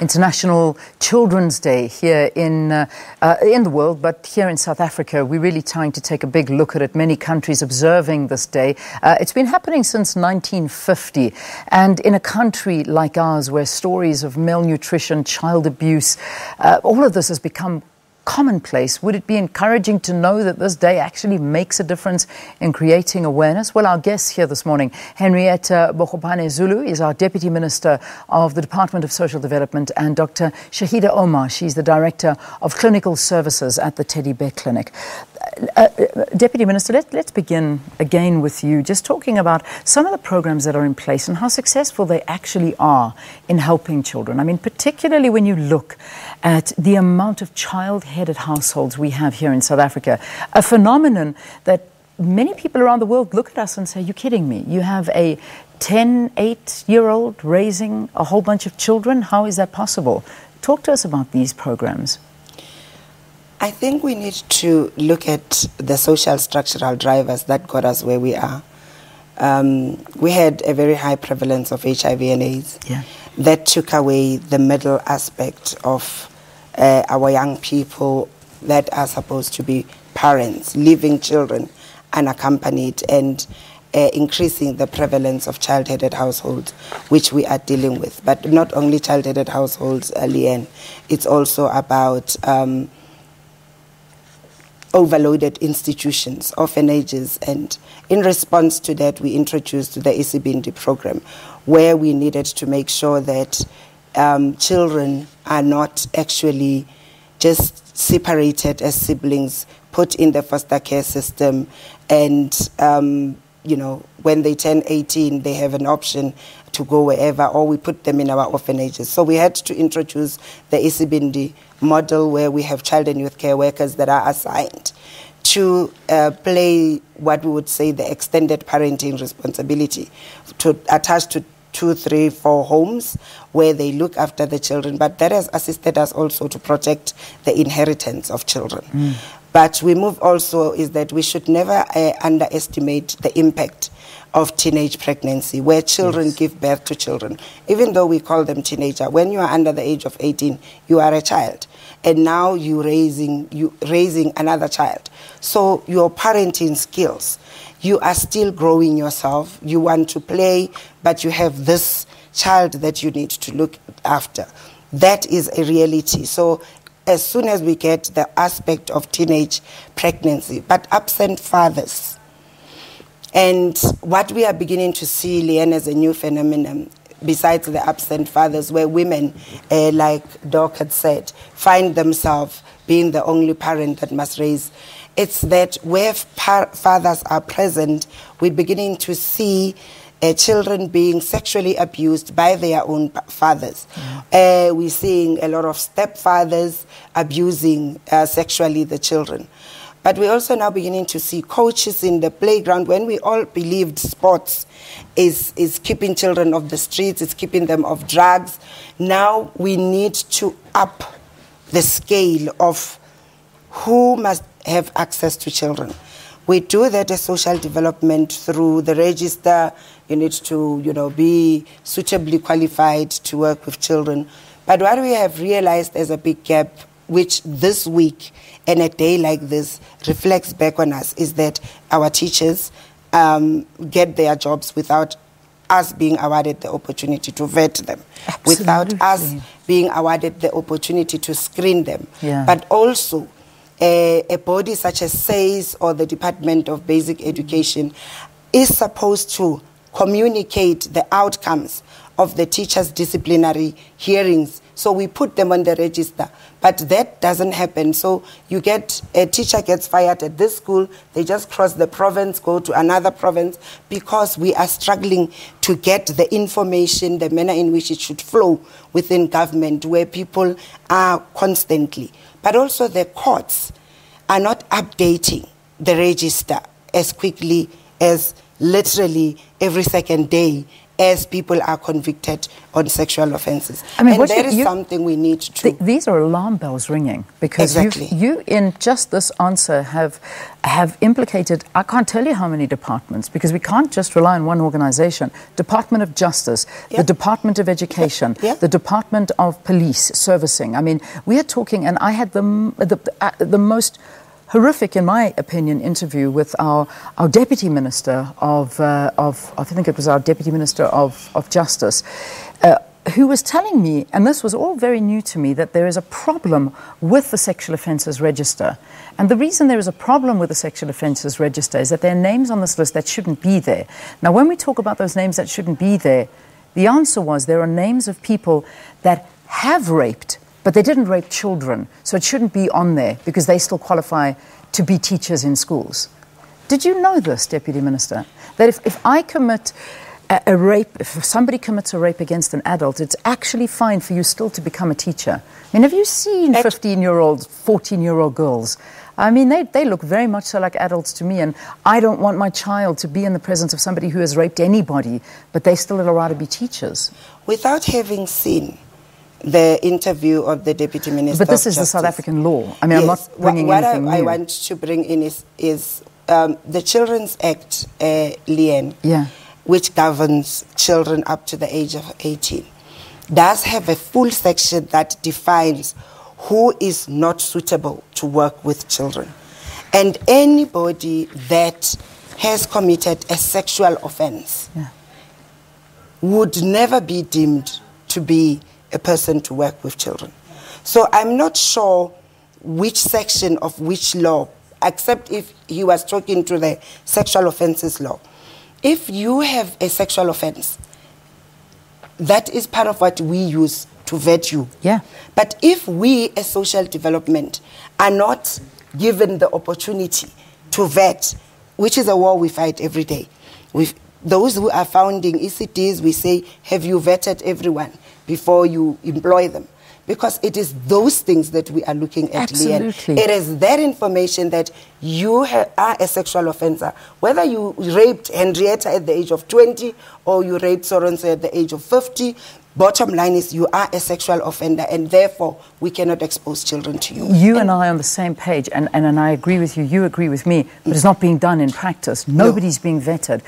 International Children's Day here in the world, but here in South Africa, we're really trying to take a big look at it. Many countries observing this day. It's been happening since 1950, and in a country like ours, where stories of malnutrition, child abuse, all of this has become commonplace, would it be encouraging to know that this day actually makes a difference in creating awareness? Well, our guest here this morning, Henrietta Bogopane-Zulu, is our Deputy Minister of the Department of Social Development, and Dr. Shahida Omar, she's the Director of Clinical Services at the Teddy Bear Clinic. Deputy Minister, let's begin again with you, just talking about some of the programs that are in place and how successful they actually are in helping children. I mean, particularly when you look at the amount of child-headed households we have here in South Africa, a phenomenon that many people around the world look at us and say, you're kidding me. You have a 8-year-old raising a whole bunch of children. How is that possible? Talk to us about these programs. I think we need to look at the social structural drivers that got us where we are. We had a very high prevalence of HIV and AIDS. Yeah. That took away the middle aspect of our young people that are supposed to be parents, leaving children unaccompanied, and increasing the prevalence of child-headed households, which we are dealing with. But not only child-headed households, Leanne, it's also about overloaded institutions, orphanages, and in response to that, we introduced the SABC program, where we needed to make sure that children are not actually just separated as siblings, put in the foster care system, and you know, when they turn 18, they have an option to go wherever, or we put them in our orphanages. So we had to introduce the SABC model, where we have child and youth care workers that are assigned to play what we would say the extended parenting responsibility, to attach to 2, 3, 4 homes where they look after the children. But that has assisted us also to protect the inheritance of children. But we move also is that we should never underestimate the impact of teenage pregnancy, where children give birth to children. Even though we call them teenager, when you are under the age of 18, you are a child. And now you're raising another child. So your parenting skills, you are still growing yourself. You want to play, but you have this child that you need to look after. That is a reality. So as soon as we get the aspect of teenage pregnancy, but absent fathers, and what we are beginning to see, Leanne, as a new phenomenon, besides the absent fathers, where women, like Doc had said, find themselves being the only parent that must raise, it's that where fathers are present, we're beginning to see children being sexually abused by their own fathers. We're seeing a lot of stepfathers abusing sexually the children. But we're also now beginning to see coaches in the playground, when we all believed sports is keeping children off the streets, it's keeping them off drugs. Now we need to up the scale of who must have access to children. We do that as social development through the register. You need to, you know, be suitably qualified to work with children. But what we have realized as a big gap, which this week and a day like this reflects back on us, is that our teachers get their jobs without us being awarded the opportunity to vet them, without us being awarded the opportunity to screen them. But also a body such as SABC or the Department of Basic Education is supposed to communicate the outcomes of the teachers' disciplinary hearings. So we put them on the register, but that doesn't happen. So you get, a teacher gets fired at this school, they just cross the province, go to another province, because we are struggling to get the information, the manner in which it should flow within government, where people are constantly. But also the courts are not updating the register as quickly as literally every second day as people are convicted on sexual offences. I mean, and that is something we need to... These are alarm bells ringing, because exactly. you in just this answer have implicated, I can't tell you how many departments, because we can't just rely on one organisation. Department of Justice, the Department of Education, the Department of Police Servicing. I mean, we are talking, and I had the most horrific, in my opinion, interview with our Deputy Minister of I think it was our Deputy Minister of Justice, who was telling me, and this was all very new to me, that there is a problem with the Sexual Offences Register. And the reason there is a problem with the Sexual Offences Register is that there are names on this list that shouldn't be there. Now, when we talk about those names that shouldn't be there, the answer was there are names of people that have raped, but they didn't rape children, so it shouldn't be on there because they still qualify to be teachers in schools. Did you know this, Deputy Minister? That if I commit a rape, if somebody commits a rape against an adult, it's actually fine for you still to become a teacher. I mean, have you seen 15-year-old, 14-year-old girls? I mean, they look very much so like adults to me, and I don't want my child to be in the presence of somebody who has raped anybody, but they still allow to be teachers. Without having seen the interview of the Deputy Minister But this is Justice. The South African law. I mean, yes. I'm not bringing anything new. What I want to bring in is the Children's Act, Leanne, which governs children up to the age of 18, does have a full section that defines who is not suitable to work with children. And anybody that has committed a sexual offense would never be deemed to be a person to work with children. So I'm not sure which section of which law, except if he was talking to the sexual offences law. If you have a sexual offence, that is part of what we use to vet you. Yeah. But if we, as social development, are not given the opportunity to vet, which is a war we fight every day, those who are founding ECDs, we say, have you vetted everyone before you employ them? Because it is those things that we are looking at. Absolutely. Leanne. It is that information that you are a sexual offender. Whether you raped Henrietta at the age of 20 or you raped Soronso at the age of 50, bottom line is you are a sexual offender, and therefore we cannot expose children to you. You and I are on the same page, and I agree with you, you agree with me, but it's not being done in practice. Nobody's being vetted.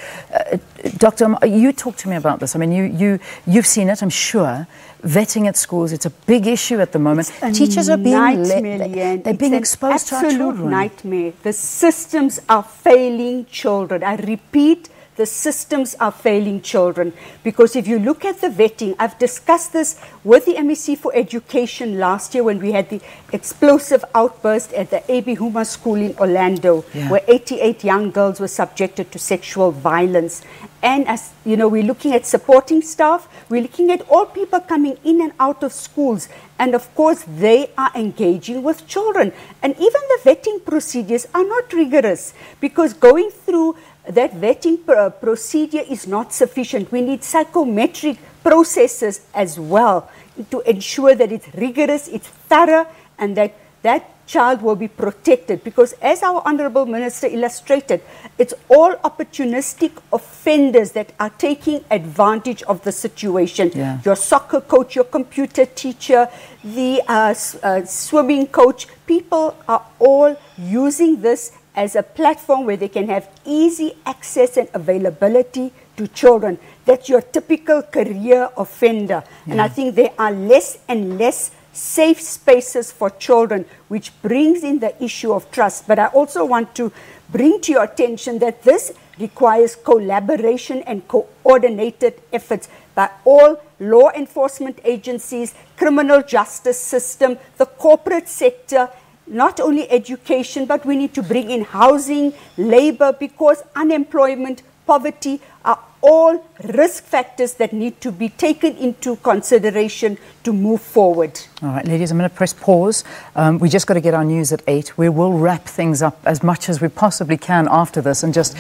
Doctor, you talk to me about this. I mean, you've seen it, I'm sure. Vetting at schools, it's a big issue at the moment. Teachers are being they're being exposed to our children. Absolute nightmare. The systems are failing children. I repeat, the systems are failing children. Because if you look at the vetting, I've discussed this with the MEC for Education last year when we had the explosive outburst at the A.B. Huma School in Orlando, where 88 young girls were subjected to sexual violence. And as you know, we're looking at supporting staff, we're looking at all people coming in and out of schools. And of course, they are engaging with children. And even the vetting procedures are not rigorous, because going through that vetting procedure is not sufficient. We need psychometric processes as well to ensure that it's rigorous, it's thorough, and that that child will be protected. Because as our Honourable Minister illustrated, it's all opportunistic offenders that are taking advantage of the situation. Your soccer coach, your computer teacher, the swimming coach, people are all using this as a platform where they can have easy access and availability to children. That's your typical career offender. And I think there are less and less safe spaces for children, which brings in the issue of trust. But I also want to bring to your attention that this requires collaboration and coordinated efforts by all law enforcement agencies, criminal justice system, the corporate sector, not only education, but we need to bring in housing, labor, because unemployment, poverty are all risk factors that need to be taken into consideration to move forward. All right, ladies, I'm going to press pause. We just got to get our news at 8. We will wrap things up as much as we possibly can after this and just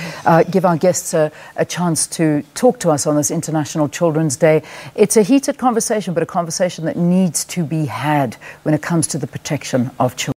give our guests a chance to talk to us on this International Children's Day. It's a heated conversation, but a conversation that needs to be had when it comes to the protection of children.